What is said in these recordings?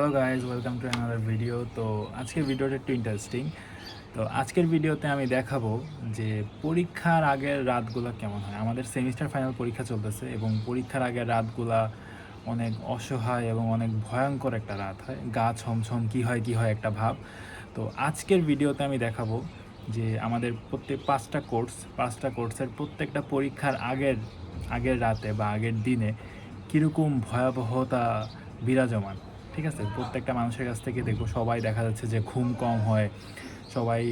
Hello guys, welcome to another video. তো আজকের ভিডিওটা একটু ইন্টারেস্টিং। তো আজকের ভিডিওতে আমি দেখাবো যে পরীক্ষার আগের রাতগুলো কেমন হয়। আমাদের সেমিস্টার ফাইনাল পরীক্ষা চলতেছে এবং পরীক্ষার আগের রাতগুলা অনেক অসহায় এবং অনেক ভয়ঙ্কর একটা রাত হয়। গা ছমছম কী হয় একটা ভাব। তো আজকের ভিডিওতে আমি দেখাবো যে আমাদের পাঁচটা কোর্সের প্রত্যেকটা পরীক্ষার আগের রাতে বা আগের দিনে কীরকম ভয়াবহতা বিরাজমান। ঠিক আছে, প্রত্যেকটা মানুষের কাছ থেকে দেখবো সবাই দেখা যাচ্ছে যে ঘুম কম হয়, সবাই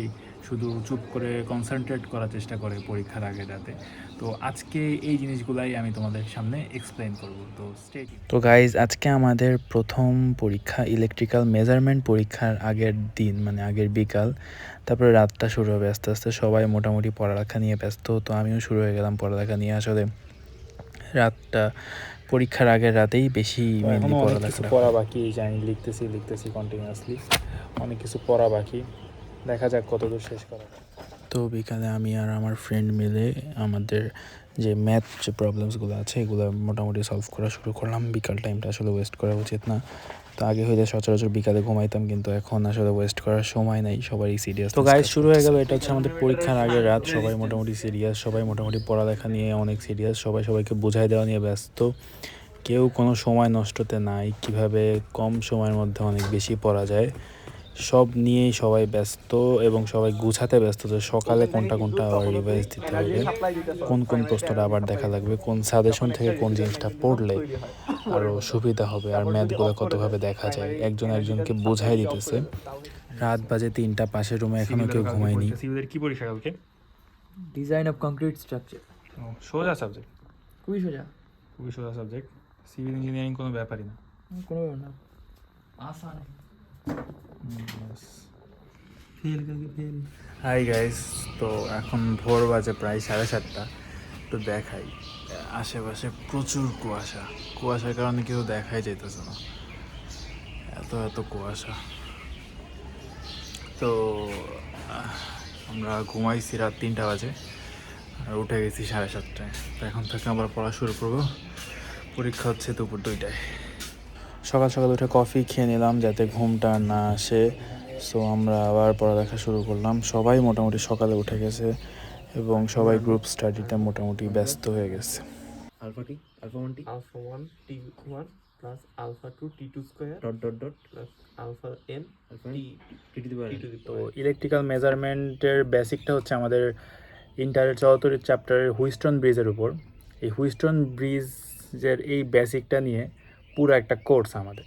শুধু চুপ করে কনসেন্ট্রেট করার চেষ্টা করে পরীক্ষার আগের রাতে। তো আজকে এই জিনিসগুলাই আমি তোমাদের সামনে এক্সপ্লেন করব। তো গাইজ, আজকে আমাদের প্রথম পরীক্ষা ইলেকট্রিক্যাল মেজারমেন্ট পরীক্ষার আগের দিন, মানে আগের বিকাল। তারপরে রাতটা শুরু হবে আস্তে আস্তে, সবাই মোটামুটি পড়ালেখা নিয়ে ব্যস্ত। তো আমিও শুরু হয়ে গেলাম পড়ালেখা নিয়ে। আসলে রাতটা পরীক্ষার আগের রাতেই বেশি মেনলি পড়া বাকি, জানি লিখতেছি কন্টিনিউয়াসলি, অনেক কিছু পড়া বাকি, দেখা যাক কতদূর শেষ করা। তো বিকালে আমি আর আমার ফ্রেন্ড মিলে আমাদের যে ম্যাথ যে প্রবলেমসগুলো আছে এগুলো মোটামুটি সলভ করা শুরু করলাম। বিকাল টাইমটা আসলে ওয়েস্ট করা উচিত না। তো আগে হইলে সচরাচর বিকালে ঘুমাইতাম, কিন্তু এখন আসলে ওয়েস্ট করার সময় নাই, সবাই সিরিয়াস। তো গাইজ, শুরু হয়ে গেল। এটা হচ্ছে আমাদের পরীক্ষার আগের রাত। সবাই মোটামুটি সিরিয়াস, সবাই মোটামুটি পড়ালেখা নিয়ে অনেক সিরিয়াস, সবাই সবাইকে বোঝাই দেওয়া নিয়ে ব্যস্ত। কেউ কোনো সময় নষ্টতে নাই, কিভাবে কম সময়ের মধ্যে অনেক বেশি পড়া যায় সব নিয়েই সবাই ব্যস্ত এবং সবাই গুছাতে ব্যস্ত যে সকালে কোনটা আবার রিভাইজ দিতে হবে, কোন প্রশ্নটা আবার দেখা লাগবে, কোন সাজেশন থেকে কোন জিনিসটা পড়লে আরও সুবিধা হবে, আর ম্যাথগুলো কতভাবে দেখা যায় একজন একজনকে বোঝাই দিতেছে। রাত বাজে 3টা, পাশের রুমে এখনও কেউ ঘুমায়নি। সিভিলের কি পরীক্ষা কালকে? Design of concrete structure. সোজা সাবজেক্ট, খুবই সোজা, খুবই সোজা সাবজেক্ট। সিভিল ইঞ্জিনিয়ারিং কোনো ব্যাপারই না, কোনো ব্যাপার না, আসান। ফেল। হাই গাইস, তো এখন ভোর বাজে প্রায় 7:30। তো দেখাই আশেপাশে প্রচুর কুয়াশার কারণে কেউ দেখাই যাইতেছে না, এত কুয়াশা। তো আমরা ঘুমাইছি রাত 3টা বাজে আর উঠে গেছি 7:30টায়। তো এখন থেকে আমরা পড়া শুরু করবো। পরীক্ষা হচ্ছে দুপুর 2টায়। সকাল সকাল উঠে কফি খেয়ে নিলাম যাতে ঘুমটা না আসে। সো আমরা আবার পড়ালেখা শুরু করলাম। সবাই মোটামুটি সকালে উঠে গেছে এবং সবাই গ্রুপ স্টাডিতে মোটামুটি ব্যস্ত হয়ে গেছে। Alpha one T one plus alpha two T two square dot plus alpha N T to the power. তো ইলেকট্রিক্যাল মেজারমেন্টের বেসিকটা হচ্ছে আমাদের ইন্টারের 74 চ্যাপ্টারের হুইস্টন ব্রিজের উপর। এই হুইস্টন ব্রিজের এই বেসিকটা নিয়ে পুরো একটা কোর্স আমাদের।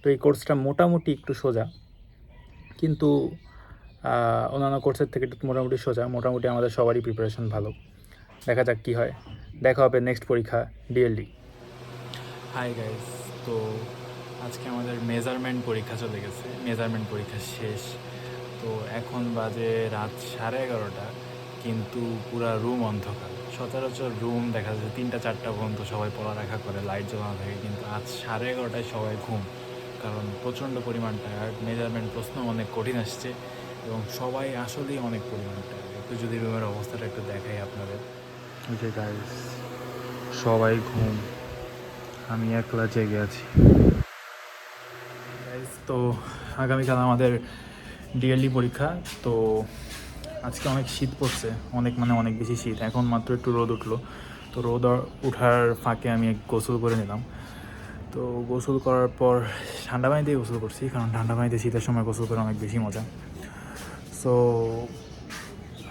তো এই কোর্সটা মোটামুটি একটু সোজা, কিন্তু অন্যান্য কোর্সের থেকে একটু মোটামুটি সোজা। মোটামুটি আমাদের সবারই প্রিপারেশন ভালো। দেখা যাক কী হয়। দেখা হবে নেক্সট পরীক্ষা ডিএলডি। হাই গাইস, তো আজকে আমাদের মেজারমেন্ট পরীক্ষা চলে গেছে, মেজারমেন্ট পরীক্ষা শেষ। তো এখন বাজে রাত 11:30, কিন্তু পুরা রুম অন্ধকার। সচরাচর রুম দেখা যাচ্ছে 3টা 4টা পর্যন্ত সবাই পড়ালেখা করে, লাইট জ্বালানো থাকে, কিন্তু আজ 11:30টায় সবাই ঘুম, কারণ প্রচণ্ড পরিমাণ টায়ার্ড। মেজারমেন্ট প্রশ্ন অনেক কঠিন আসছে এবং সবাই আসলেই অনেক পরিমাণ টায়ার্ড। একটু যদি রুমের অবস্থাটা একটু দেখাই আপনাদের। ওই যে গাইস, সবাই ঘুম, আমি একলা জেগে আছি। তো আগামীকাল আমাদের ডিএলডি পরীক্ষা। তো আজকে অনেক শীত পড়ছে, অনেক বেশি শীত। এখন মাত্র একটু রোদ উঠলো। তো রোদ ওঠার ফাঁকে আমি গোসল করে নিলাম। তো গোসল করার পর ঠান্ডা পানিতেই গোসল করছি, কারণ ঠান্ডা পানিতে শীতের সময় গোসল করে অনেক বেশি মজা। সো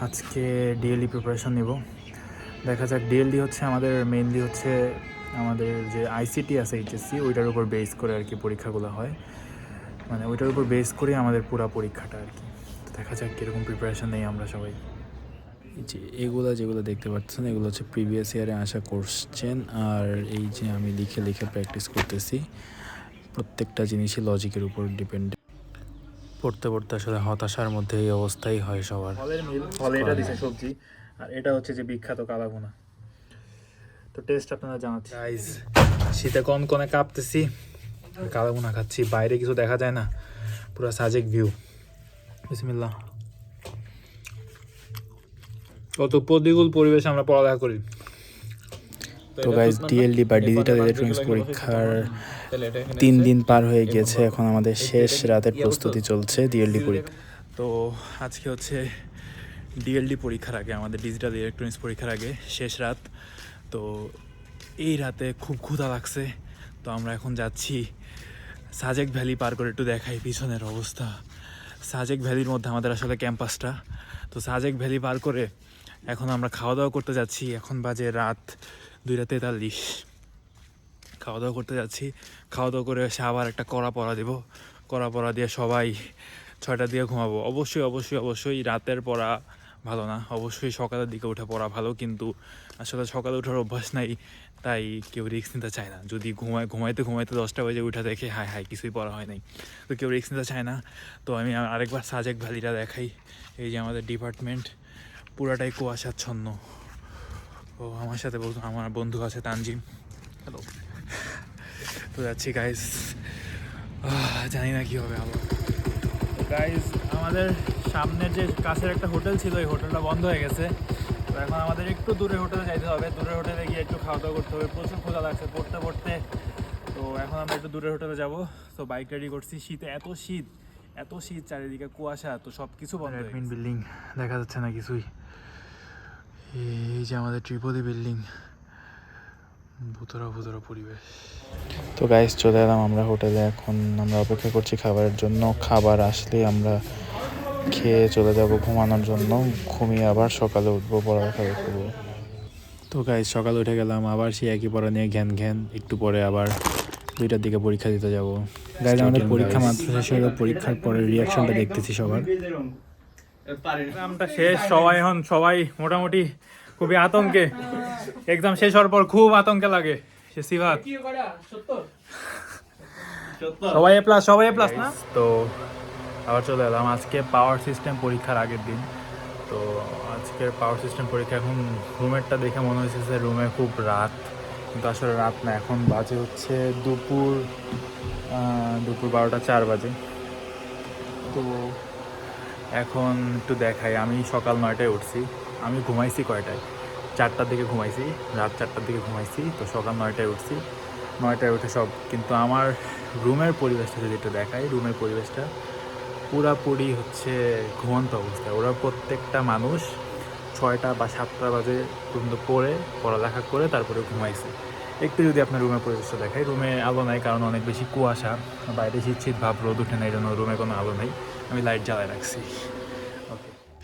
আজকে ডিএলডি প্রিপারেশন নেব। দেখা যাক। ডিএলডি হচ্ছে আমাদের মেইনলি হচ্ছে আমাদের যে আইসিটি আছে এইচএসসি, ওইটার উপর বেস করে আর কি পরীক্ষাগুলো হয়, মানে ওইটার উপর বেস করে আমাদের পুরো পরীক্ষাটা আর কি। তো দেখা যাক কীরকম প্রিপারেশন নেই আমরা সবাই। যে যেগুলো দেখতে পাচ্ছেন এগুলো হচ্ছে প্রিভিয়াস ইয়ারে আসা কোশ্চেন, আর এই যে আমি লিখে প্র্যাকটিস করতেছি। প্রত্যেকটা জিনিসই লজিকের উপর ডিপেন্ড। পড়তে আসলে হতাশার মধ্যে এই অবস্থাই হয় সবার। ফলে এটা দিছে সবজি, আর এটা হচ্ছে যে বিখ্যাত কালাভুনা। তো টেস্ট আপনারা জানাচ্ছি। গাইস, শীতে কনকনে কাঁপতেছি, কালাভুনা খাচ্ছি। বাইরে কিছু দেখা যায় না, পুরো সাজেক ভিউ। বিসমিল্লাহ। কত প্রতিকূল পরিবেশে আমরা পড়ালেখা করি। তো গাইস, ডিএলডি বা ডিজিটাল ইলেকট্রনিক্স পরীক্ষার 3 দিন পার হয়ে গিয়েছে, এখন আমাদের শেষ রাতের প্রস্তুতি চলছে ডিএলডি পরীক্ষা। তো আজকে হচ্ছে ডিএলডি পরীক্ষার আগে, আমাদের ডিজিটাল ইলেকট্রনিক্স পরীক্ষার আগে শেষ রাত। তো এই রাতে খুব ক্ষুধা লাগছে, তো আমরা এখন যাচ্ছি সাজেক ভ্যালি পার করে। একটু দেখাই পিছনের অবস্থা। সাজেক ভ্যালির মধ্যে আমাদের আসলে ক্যাম্পাসটা। তো সাজেক ভ্যালি পার করে এখন আমরা খাওয়া দাওয়া করতে যাচ্ছি। এখন বাজে রাত 2:43। খাওয়া দাওয়া করতে যাচ্ছি, খাওয়া দাওয়া করে এসে আবার একটা কড়া পড়া দেবো। কড়া পড়া দিয়ে সবাই 6টার দিকে ঘুমাবো। অবশ্যই অবশ্যই অবশ্যই রাতের পড়া ভালো না, অবশ্যই সকালের দিকে উঠে পড়া ভালো, কিন্তু আসলে সকালে ওঠার অভ্যাস নাই, তাই কেউ রিস্ক নিতে চায় না। যদি ঘুমাইতে 10টা বাজে উঠে দেখে হায় হায় কিছুই পড়া হয় নাই, তো কেউ রিস্ক নিতে চায় না। তো আমি আরেকবার সাজেক ভ্যালিটা দেখাই। এই যে আমাদের ডিপার্টমেন্ট পুরাটাই কুয়াশাচ্ছন্ন। ও আমার সাথে আমার বন্ধু আছে তানজিম। হ্যালো। তো যাচ্ছি গাইজ, জানি না কী হবে আবার। তো গাইজ আমাদের সামনের যে কাছের একটা হোটেল ছিল, এই হোটেলটা বন্ধ হয়ে গেছে। তো এখন আমাদের একটু দূরে হোটেলে যাইতে হবে। দূরের হোটেলে গিয়ে একটু খাওয়া দাওয়া করতে হবে, প্রচুর ক্ষুধা লাগছে পড়তে পড়তে। তো এখন আমরা একটু দূরের হোটেলে যাব। তো বাইক রেডি করছি, শীতে এত শীত চারিদিকে কুয়াশা, তো সব কিছু বন্ধ। অ্যাডমিন বিল্ডিং দেখা যাচ্ছে না কিছুই। এই যে আমাদের ত্রিপদি বিল্ডিং, ভুতরা পরিবেশ। তো গাইস চলে এলাম আমরা হোটেলে। এখন আমরা অপেক্ষা করছি খাবারের জন্য। খাবার আসলে আমরা খেয়ে চলে যাব ঘুমানোর জন্য। ঘুমিয়ে আবার সকালে উঠবো, পড়ালেখা করবো। তো গাইস সকালে উঠে গেলাম, আবার সেই একই পড়া নিয়ে ঘ্যান। একটু পরে আবার 2টার দিকে পরীক্ষা দিতে যাব। গাইস আমাদের পরীক্ষা মাত্র শেষ হলো। পরীক্ষার পরের রিয়াকশনটা দেখতেছি সবার। এক্সামটা শেষ, সবাই মোটামুটি খুবই আতঙ্কে। এক্সাম শেষ হওয়ার পর খুব আতঙ্কে লাগে। সবাই এ প্লাস না। তো আবার চলে এলাম আজকে পাওয়ার সিস্টেম পরীক্ষার আগের দিন। তো আজকের পাওয়ার সিস্টেম পরীক্ষা। এখন রুমেরটা দেখে মনে হয়েছে যে রুমে খুব রাত, কিন্তু আসলে রাত না, এখন বাজে হচ্ছে দুপুর 12টা 4 বাজে। তো এখন একটু দেখাই, আমি সকাল 9টায় উঠছি। আমি ঘুমাইছি কয়টায়? 4টার দিকে ঘুমাইছি, রাত 4টার দিকে ঘুমাইছি। তো সকাল 9টায় উঠছি, 9টায় উঠে সব। কিন্তু আমার রুমের পরিবেশটা যদি একটু দেখাই, রুমের পরিবেশটা পুরাপুরি হচ্ছে ঘুমন্ত অবস্থায়। ওরা প্রত্যেকটা মানুষ 6টা বা 7টা বাজে পর্যন্ত পড়ালেখা করে তারপরে ঘুমাইছে। একটু যদি আপনার রুমের পরিবেশটা দেখাই, রুমে আলো নাই, কারণ অনেক বেশি কুয়াশা, বাইরে শীত ভাব, রোদ উঠে না, এই জন্য রুমে কোনো আলো নেই। আমি লাইট জ্বালায় রাখছি।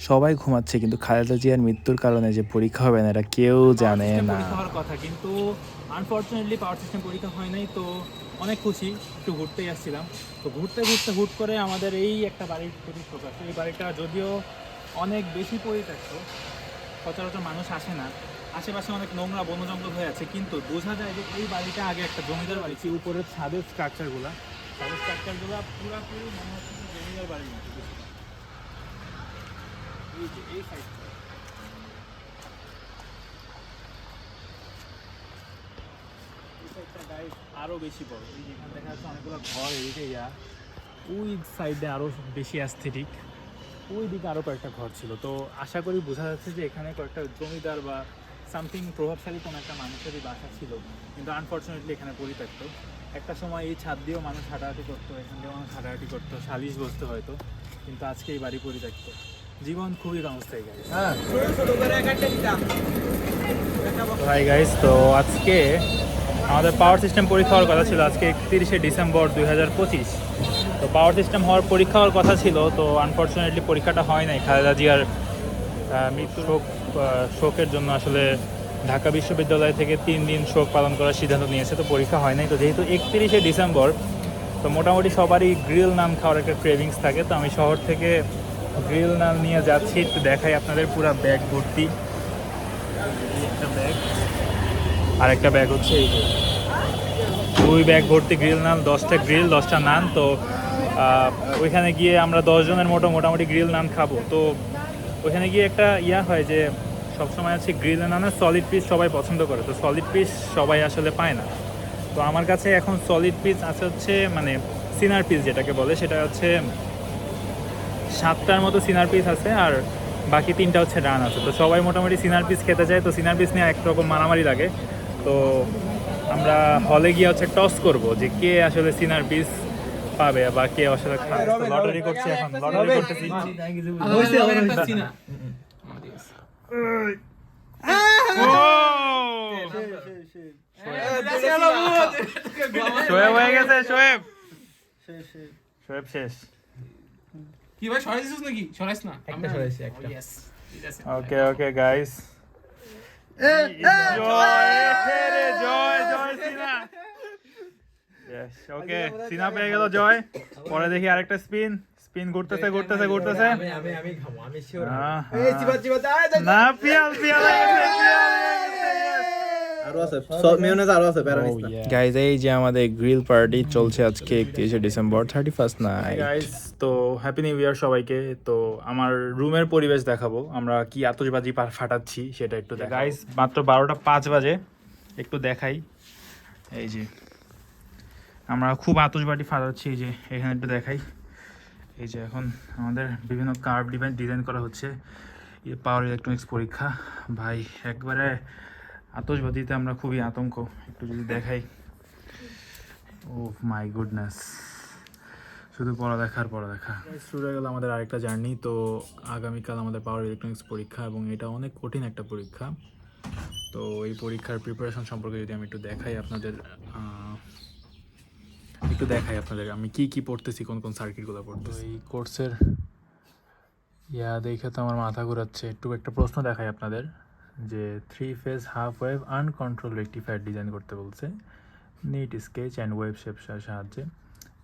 সবাই ঘুমাচ্ছে, কিন্তু খালেদা জিয়ার মৃত্যুর কারণে যে পরীক্ষা হবে না এটা কেউ জানে না। পরীক্ষা হওয়ার কথা, কিন্তু আনফর্চুনেটলি পাওয়ার সিস্টেম পরীক্ষা হয় নাই। তো অনেক খুশি, একটু ঘুরতেই আসছিলাম। তো ঘুরতে হুট করে আমাদের এই একটা বাড়ির প্রতি শোক আছে। এই বাড়িটা যদিও অনেক বেশি পরিত্যক্ত, সচরাচর মানুষ আসে না, আশেপাশে অনেক নোংরা বনজঙ্গল হয়ে আছে, কিন্তু বোঝা যায় যে এই বাড়িটা আগে একটা জমিদার বাড়ি ছিল। উপরের ছাদের স্ট্রাকচারগুলো পুরোপুরি মনে হচ্ছে জমিদার বাড়ির মতো। এই সাইডটা আরো বেশি বড়। এই যেখানে দেখা যাচ্ছে অনেকগুলো ঘর, এদিকে ওই সাইডে আরো বেশি অ্যাস্থেটিক। ওই দিকে আরো কয়েকটা ঘর ছিল। তো আশা করি বোঝা যাচ্ছে যে এখানে কয়েকটা জমিদার বা সামথিং প্রভাবশালী কোনো একটা মানুষেরই বাসা ছিল, কিন্তু আনফর্চুনেটলি এখানে পরিত্যক্ত। একটা সময় এই ছাদ দিয়েও মানুষ হাঁটাহাঁটি করতো, এখান দিয়েও মানুষ হাঁটাহাঁটি করতো, সালিশ বসতে হয়তো, কিন্তু আজকে এই বাড়ি পরিত্যক্ত। জীবন খুবই ক্ষণস্থায়ী গাইস। হাই গাইস, তো আজকে আমাদের পাওয়ার সিস্টেম পরীক্ষা হওয়ার কথা ছিল আজকে 31শে ডিসেম্বর 2025। তো পাওয়ার সিস্টেম পরীক্ষা হওয়ার কথা ছিল, তো আনফর্চুনেটলি পরীক্ষাটা হয় নাই। খালেদা জিয়ার শোকের জন্য আসলে ঢাকা বিশ্ববিদ্যালয় থেকে 3 দিন শোক পালন করার সিদ্ধান্ত নিয়েছে। তো পরীক্ষা হয় নাই। তো যেহেতু 31শে ডিসেম্বর, তো মোটামুটি সবারই গ্রিল নান খাওয়ার একটা ক্রেভিংস থাকে। তো আমি শহর থেকে গ্রিল নান নিয়ে যাচ্ছি। একটু দেখাই আপনাদের, পুরো ব্যাগ ভর্তি। একটা ব্যাগ, আর একটা ব্যাগ হচ্ছে এই যে 2 ব্যাগ ভর্তি গ্রিল নান, 10টা গ্রিল 10টা নান। তো ওইখানে গিয়ে আমরা 10 জনের মোটামুটি গ্রিল নান খাবো। তো ওইখানে গিয়ে একটা হয় যে সবসময় আছে গ্রিল নানের সলিড পিস সবাই পছন্দ করে, তো সলিড পিস সবাই আসলে পায় না। তো আমার কাছে এখন সলিড পিস আছে হচ্ছে, মানে সিনার পিস যেটাকে বলে, সেটা হচ্ছে 7টার মতো সিনার পিস আছে, আর বাকি 3টা হচ্ছে রান আছে। তো সবাই মোটামুটি সিনার পিস খেতে চায়। তো সিনার পিস নিয়ে একরকম মারামারি লাগে। তো আমরা হলে গিয়ে হচ্ছে টস করব যে কে আসলে সিনার পিস পাবে বা কে আসলে খাবে লটারি করছি এখন লটারি করতেছি শোয়েব হয়ে গেছে শোয়েব শোয়েব শেষ কি ভাই সরাই দিছিস নাকি সরাইস না একটা সরাইছি, একটা। ইয়েস ঠিক আছে ওকে ওকে গাইস জয় রে জয় জয় সিনা यस ওকে সিনা পেয়ে গেল জয় পরে দেখি আরেকটা স্পিন স্পিন ঘুরতেছে ঘুরতেছে ঘুরতেছে আমি খাবো, আমি শিওর। এই চিবাত না পিয়াল পিয়াল হয়ে গেছে পিয়াল আরো আছে মেয়োনেজ, আরো আছে প্যারানিস না। গাইজ এই যে আমাদের গ্রিল পার্টি চলছে আজকে 31 ডিসেম্বর 31st নাইট। গাইস তো হ্যাপি নিউ ইয়ার সবাইকে। তো আমার রুমের পরিবেশ দেখাবো, আমরা কি আতশবাজি ফাটাচ্ছি সেটা একটু দেখাই। গাইস মাত্র 12:05 বাজে, একটু দেখাই। এই যে আমরা খুব আতশবাজি ফাটাচ্ছি, এই যে এখানে একটু দেখাই। এই যে এখন আমাদের বিভিন্ন কার্ভ ডিজাইন করা হচ্ছে, পাওয়ার ইলেকট্রনিক্স পরীক্ষা। ভাই একবারে আতশবাজিতে আমরা খুবই আতঙ্ক, একটু যদি দেখাই। ও মাই গুডনেস, শুধু পড়ালেখা। শুরু হয়ে গেল আমাদের আরেকটা জার্নি। তো আগামীকাল আমাদের পাওয়ার ইলেকট্রনিক্স পরীক্ষা এবং এটা অনেক কঠিন একটা পরীক্ষা। তো এই পরীক্ষার প্রিপারেশন সম্পর্কে যদি আমি একটু দেখাই আপনাদের, আমি কি পড়তেছি, কোন কোন সার্কিটগুলো পড়তেছি। এই কোর্সের দেখে তো আমার মাথা ঘুরাচ্ছে। একটা প্রশ্ন দেখাই আপনাদের, যে 3 phase half wave uncontrol rectifier design করতে বলছে neat sketch and wave shape সাহায্যে।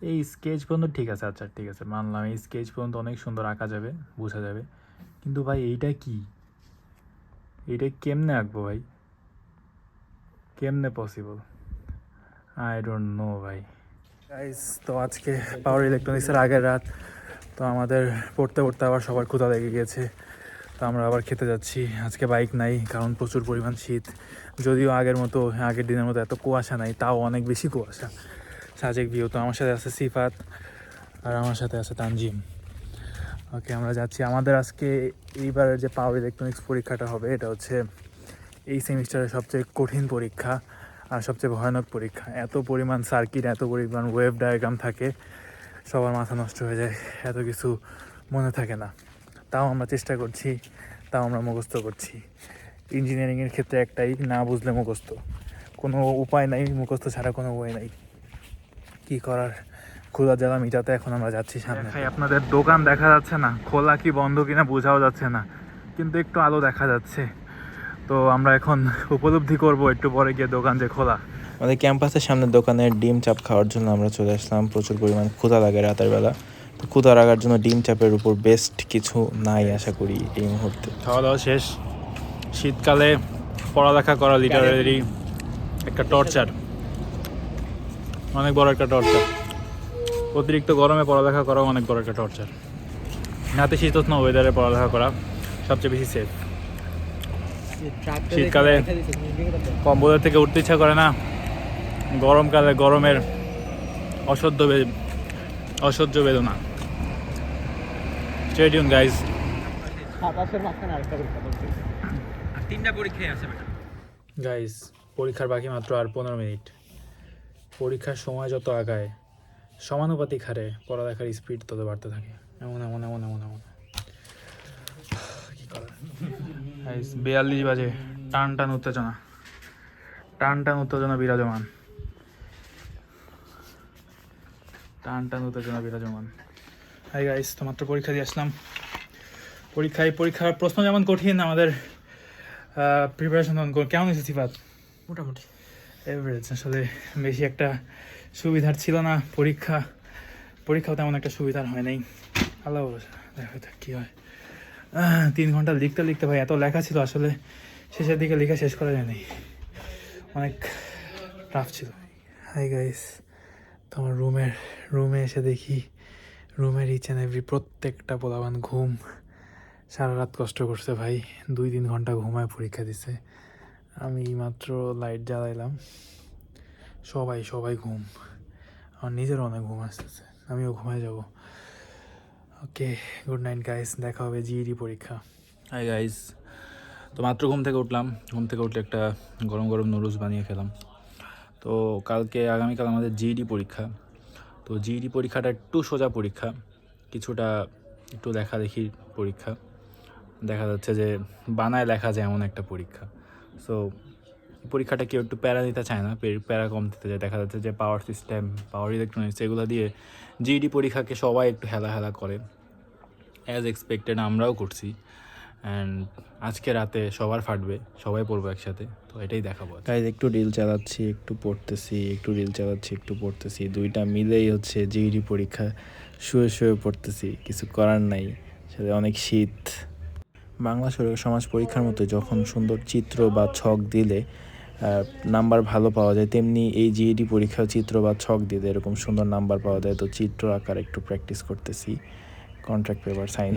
এই স্কেচ পর্যন্ত ঠিক আছে, আচ্ছা ঠিক আছে মানলাম, এই স্কেচ পর্যন্ত অনেক সুন্দর আঁকা যাবে, বোঝা যাবে। কিন্তু ভাই এইটা কি, এইটা কেমনে আঁকবো ভাই, কেমনে পসিবল? আই ডোন্ট নো ভাই। গাইস তো আজকে পাওয়ার ইলেকট্রনিক্সের আগের রাত, তো আমাদের পড়তে আবার সবার ক্ষুধা লেগে গেছে। তো আমরা আবার খেতে যাচ্ছি। আজকে বাইক নাই, কারণ প্রচুর পরিমাণ শীত। যদিও আগের দিনের মতো এত কুয়াশা নাই, তাও অনেক বেশি কুয়াশা। সাজেক ভিউ। তো আমার সাথে আছে সিফাত আর আমার সাথে আছে তানজিম। ওকে আমরা যাচ্ছি। আমাদের আজকে এইবারের যে পাওয়ার ইলেকট্রনিক্স পরীক্ষাটা হবে, এটা হচ্ছে এই সেমিস্টারের সবচেয়ে কঠিন পরীক্ষা আর সবচেয়ে ভয়ানক পরীক্ষা। এত পরিমাণ সার্কিট, এত পরিমাণ ওয়েভ ডায়াগ্রাম থাকে, সবার মাথা নষ্ট হয়ে যায়, এত কিছু মনে থাকে না। তাও আমরা চেষ্টা করছি, তাও আমরা মুখস্থ করছি। ইঞ্জিনিয়ারিংয়ের ক্ষেত্রে একটাই, না বুঝলে মুখস্থ, কোনো উপায় নাই, মুখস্থ ছাড়া কোনো উপায় নাই। কি করার, খোলা জ্বালা মিটাতে এখন আমরা যাচ্ছি সামনে। আপনাদের দোকান দেখা যাচ্ছে না, খোলা কি বন্ধ কিনা বোঝাও যাচ্ছে না, কিন্তু একটু আলো দেখা যাচ্ছে। তো আমরা এখন উপলব্ধি করব একটু পরে গিয়ে দোকান যে খোলা। আমাদের ক্যাম্পাসের সামনে দোকানে ডিম চাপ খাওয়ার জন্য আমরা চলে আসলাম। প্রচুর পরিমাণ ক্ষুধা লাগে রাতের বেলা, তো ক্ষুধা লাগার জন্য ডিম চাপের উপর বেস্ট কিছু নাই আশা করি এই মুহূর্তে। খাওয়া দাওয়া শেষ। শীতকালে পড়ালেখা করা লিটারেলি একটা টর্চার, অনেক বড় একটা টর্চার। অতিরিক্ত গরমে পড়ালেখা করাও অনেক বড় একটা টর্চার। নাতিশীতোষ্ণ ওয়েদারে পড়ালেখা করা সবচেয়ে বেশি সেফ। শীতকালে কম্বলের থেকে উঠতে ইচ্ছা করে না, গরমকালে গরমের অসহ্য বেদনা। Stay tune guys. গাইজ পরীক্ষার বাকি মাত্র আর 15 মিনিট। পরীক্ষার সময় যত আগায়, সমানুপাতিক হারে পড়ালেখার স্পিড তত বাড়তে থাকে। এমন কি করার। 42 বাজে, টান উত্তেজনা বিরাজমান। হাই গাইস, তো মাত্র পরীক্ষা দিয়ে আসলাম। পরীক্ষার প্রশ্ন যেমন কঠিন, আমাদের প্রিপারেশন কেমন হয়েছে সিফাত? মোটামুটি এভারেজ। আসলে বেশি একটা সুবিধার ছিল না পরীক্ষাও তেমন একটা সুবিধার হয় নাই। আল্লাহ দেখা যাক কী হয়। 3 ঘন্টা লিখতে ভাই এত লেখা ছিল, আসলে শেষের দিকে লেখা শেষ করা যায়নি, অনেক টাফ ছিল। হাই গাইস, তো আমার রুমে এসে দেখি রুমের ইচ অ্যান্ড এভরি প্রত্যেকটা পোলাবান ঘুম। সারা রাত কষ্ট করছে ভাই, 2-3 ঘন্টা ঘুমায় পরীক্ষা দিছে। আমি মাত্র লাইট জ্বালাইলাম, সবাই ঘুম। আমার নিজেরও অনেক ঘুম আসতেছে, আমিও ঘুমায় যাব। ওকে, গুড নাইট গাইস, দেখা হবে জিইডি পরীক্ষা। হাই গাইস, তো মাত্র ঘুম থেকে উঠলাম। ঘুম থেকে উঠলে একটা গরম নুডলস বানিয়ে খেলাম। তো আগামীকাল আমাদের জিইডি পরীক্ষা। তো জিইডি পরীক্ষাটা একটু সোজা পরীক্ষা, কিছুটা একটু লেখালেখির পরীক্ষা, দেখা যাচ্ছে যে বানায় লেখা যায় এমন একটা পরীক্ষা। সো পরীক্ষাটা কেউ একটু প্যারা দিতে চায় না, প্যারা কম দিতে চায়। দেখা যাচ্ছে যে পাওয়ার সিস্টেম, পাওয়ার ইলেকট্রনিক্স এগুলো দিয়ে জিইডি পরীক্ষাকে সবাই একটু হেলা করে, অ্যাজ এক্সপেক্টেড আমরাও করছি। অ্যান্ড আজকে রাতে সবার ফাটবে, সবাই পড়বো একসাথে। তো এটাই দেখাবো। গাইজ একটু রিল চালাচ্ছি, একটু পড়তেছি, একটু রিল চালাচ্ছি, একটু পড়তেছি, দুইটা মিলেই হচ্ছে জিইডি পরীক্ষা। শুয়ে শুয়ে পড়তেছি, কিছু করার নাই, সাথে অনেক শীত। বাংলা সমাজ পরীক্ষার মতো যখন সুন্দর চিত্র বা ছক দিলে নাম্বার ভালো পাওয়া যায়, তেমনি এই জিইডি পরীক্ষাও চিত্র বা ছক দিলে এরকম সুন্দর নাম্বার পাওয়া যায়। তো চিত্র আঁকার একটু প্র্যাকটিস করতেছি, কন্ট্রাক্ট পেপার সাইন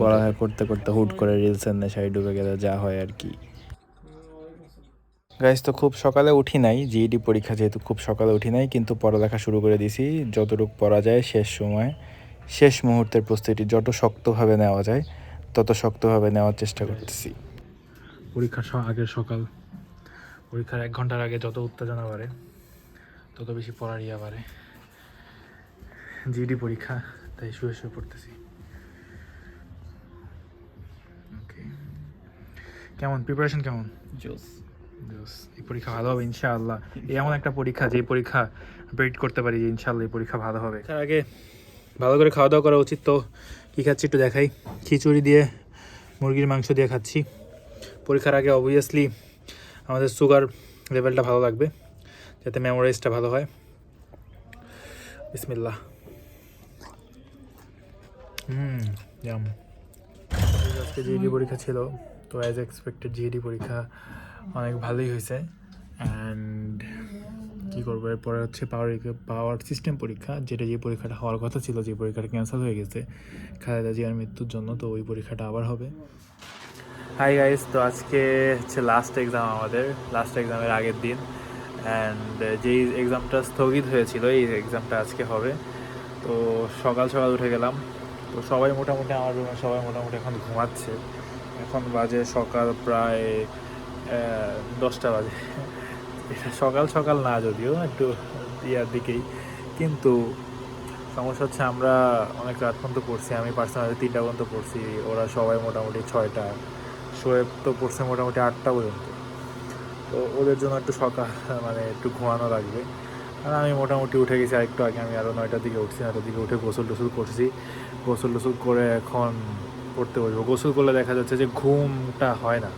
পড়ালেখা করতে করতে হুট করে রিলসের নেশায় ডুবে গেলে যা হয় আর কি। গাইজ তো খুব সকালে উঠি নাই, জিইডি পরীক্ষা যেহেতু খুব সকালে উঠি নাই, কিন্তু পড়ালেখা শুরু করে দিছি যতটুকু পড়া যায়। শেষ মুহূর্তের প্রস্তুতি যত শক্তভাবে নেওয়া যায় তত শক্তভাবে নেওয়ার চেষ্টা করতেছি। পরীক্ষার আগের সকাল, পরীক্ষার 1 ঘন্টার আগে যত উত্তেজনা বাড়ে তত বেশি পড়ার ইয়া বাড়ে। জিইডি পরীক্ষা, তাই শুয়ে শুয়ে পড়তেছি। ওকে, কেমন প্রিপারেশন কেমন? জোস। এই পরীক্ষা ভালো হবে ইনশাআল্লাহ। এই এমন একটা পরীক্ষা যে পরীক্ষা প্রেডিক্ট করতে পারি যে ইনশাআল্লাহ এই পরীক্ষা ভালো হবে। তার আগে ভালো করে খাওয়া দাওয়া করা উচিত। তো কী খাচ্ছি একটু দেখাই। খিচুড়ি দিয়ে মুরগির মাংস দিয়ে খাচ্ছি। পরীক্ষার আগে অবভিয়াসলি আমাদের সুগার লেভেলটা ভালো লাগবে যাতে মেমোরাইজটা ভালো হয়। বিসমিল্লাহ। জাম। আজকে জিইডি পরীক্ষা ছিল, তো অ্যাজ এক্সপেক্টেড জিইডি পরীক্ষা অনেক ভালোই হয়েছে। অ্যান্ড কী করবো, এরপরে হচ্ছে পাওয়ার সিস্টেম পরীক্ষা, যেটা যে পরীক্ষাটা হওয়ার কথা ছিল, যে পরীক্ষাটা ক্যান্সেল হয়ে গেছে খালেদা জিয়ার মৃত্যুর জন্য। তো ওই পরীক্ষাটা আবার হবে। হাই গাইস, তো আজকে হচ্ছে লাস্ট এক্সাম, আমাদের লাস্ট এক্সামের আগের দিন। অ্যান্ড যেই এক্সামটা স্থগিত হয়েছিল এই এক্সামটা আজকে হবে। তো সকাল উঠে গেলাম। তো সবাই মোটামুটি আমার রুমে সবাই মোটামুটি এখন ঘুমাচ্ছে। এখন বাজে সকাল প্রায় 10টা বাজে। এটা সকাল না, যদিও একটু ইয়ার দিকেই, কিন্তু সমস্যা হচ্ছে আমরা অনেক রাত পর্যন্ত পড়ছি। আমি পার্সোনালি 3টা পর্যন্ত পড়ছি, ওরা সবাই মোটামুটি 6টা, শোয়েব তো পড়ছে মোটামুটি 8টা পর্যন্ত। তো ওদের জন্য একটু একটু ঘুমানো লাগবে। আর আমি মোটামুটি উঠে গেছি আরেকটু আগে। আমি আরও 9টার দিকে উঠছি, 9টার দিকে উঠে গোসল টোসল করছি। গোসল টোসল করে এখন পড়তে বসবো। গোসল করলে দেখা যাচ্ছে যে ঘুমটা হয় না,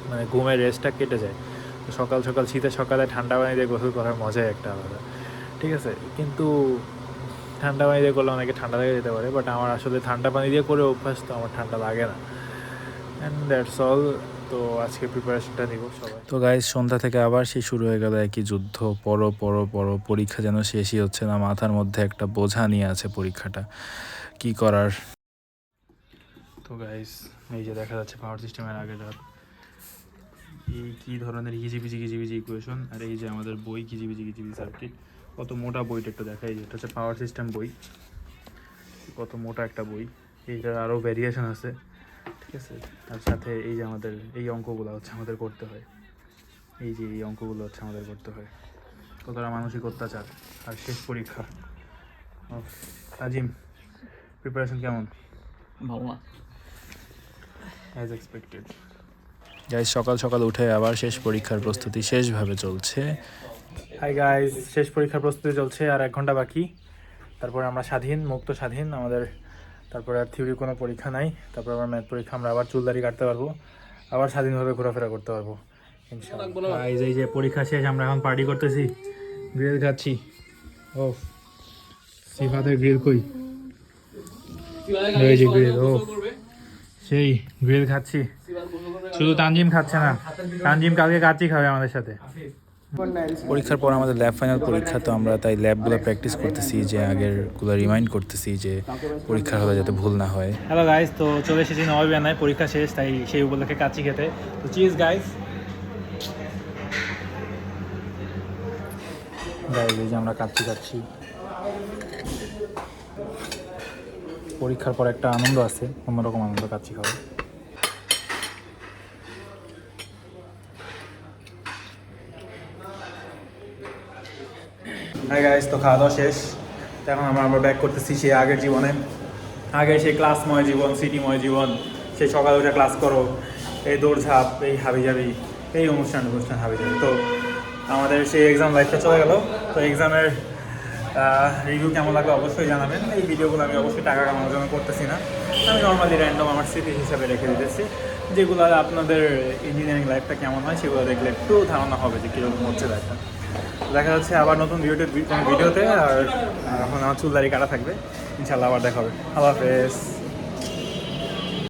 মানে ঘুমের রেস্টটা কেটে যায়। তো সকাল শীতের সকালে ঠান্ডা পানি দিয়ে গোসল করার মজাই একটা আলাদা, ঠিক আছে। কিন্তু ঠান্ডা পানি দিয়ে করলে অনেকে ঠান্ডা লেগে যেতে পারে, বাট আমার আসলে ঠান্ডা পানি দিয়ে করে অভ্যাস, তো আমার ঠান্ডা লাগে না। And that's all. তো আজকে প্রিপারেশনটা নিব সবাই। তো গাইজ সন্ধ্যা থেকে আবার সেই শুরু হয়ে গেল একই যুদ্ধ। পড়ো পরীক্ষা যেন শেষই হচ্ছে না। মাথার মধ্যে একটা বোঝা নিয়ে আছে পরীক্ষাটা, কি করার। তো গাইজ এই যে দেখা যাচ্ছে পাওয়ার সিস্টেমের আগের রাত। এই কী ধরনের হিজিবিজি ইকুয়েশন, আর এই যে আমাদের বই হিজিবিজি সার্কিট। কত মোটা বইটা একটু দেখাই। এটা হচ্ছে পাওয়ার সিস্টেম বই, কত মোটা একটা বই। এইটার আরও ভ্যারিয়েশন আছে, ঠিক আছে। তার সাথে এই যে আমাদের এই অঙ্কগুলো হচ্ছে আমাদের করতে হয়, এই যে এই অঙ্কগুলো হচ্ছে আমাদের করতে হয়। কতটা মানসিক অত্যাচার। আর শেষ পরীক্ষা। আজিম, প্রিপারেশন কেমন? ভালো না, অ্যাজ এক্সপেক্টেড। গাইজ সকাল উঠে আবার শেষ পরীক্ষার প্রস্তুতি শেষভাবে চলছে। হাই গাইজ, শেষ পরীক্ষার প্রস্তুতি চলছে, আর 1 ঘন্টা বাকি। তারপরে আমরা মুক্ত স্বাধীন আমাদের। তারপরে আর থিওরি কোনো পরীক্ষা নাই। তারপর আবার ম্যাথ পরীক্ষা, আমরা আবার চুলদারি কাটতে পারবো, আবার স্বাধীনভাবে ঘোরাফেরা করতে পারবো ইনশাআল্লাহ। এই যে পরীক্ষা শেষ, আমরা এখন পার্টি করতেছি, গ্রিল খাচ্ছি। ও সিফাতের গ্রিল কই? এই যে গ্রিল, ও সেই গ্রিল খাচ্ছি। শুধু তানজিম খাচ্ছে না, তানজিম কালকে কাচ্চি খাবে আমাদের সাথে। পরীক্ষার পর আমাদের ল্যাব ফাইনাল পরীক্ষা, তো আমরা তাই ল্যাবগুলো প্র্যাকটিস করতেছি, যে আগেরগুলো রিমাইন্ড করতেছি যে পরীক্ষার হলে যাতে ভুল না হয়। হ্যালো গাইস, তো চলে এসেছি নবাবিয়ানায়, পরীক্ষা শেষ, তাই সেই উপলক্ষে কাচ্চি খেতে। তো চিজ গাইস। এই যে আমরা কাচ্চি খাচ্ছি। পরীক্ষার পর একটা আনন্দ আছে, অন্যরকম আনন্দ কাচ্চি খাওয়া। হাই গাইস, তো খাওয়া দাওয়া শেষ। তো এখন আমরা ব্যাক করতেছি সেই আগের জীবনে, আগে সেই ক্লাসময় জীবন, সিটিময় জীবন, সেই সকালে উঠে ক্লাস করো, এই দৌড়ঝাঁপ, এই হাবিজাবি, এই অনুষ্ঠান হাবিজাবি। তো আমাদের সেই এক্সাম লাইফটা চলে গেল। তো এক্সামের রিভিউ কেমন লাগলো অবশ্যই জানাবেন। এই ভিডিওগুলো আমি অবশ্যই টাকা কামানোর জন্য করতেছি না, আমি নর্মালি র্যান্ডম আমার স্মৃতি হিসাবে রেখে দিতেছি, যেগুলো আপনাদের ইঞ্জিনিয়ারিং লাইফটা কেমন হয় সেগুলো দেখলে একটু ধারণা হবে যে কীরকম হচ্ছে লাইফটা। দেখা যাচ্ছে আবার নতুন কোনো ভিডিওতে। আর এখন আমার চুল দাড়ি কাটা থাকবে, ইনশাল্লাহ আবার দেখা হবে। আল্লাহ হাফেজ।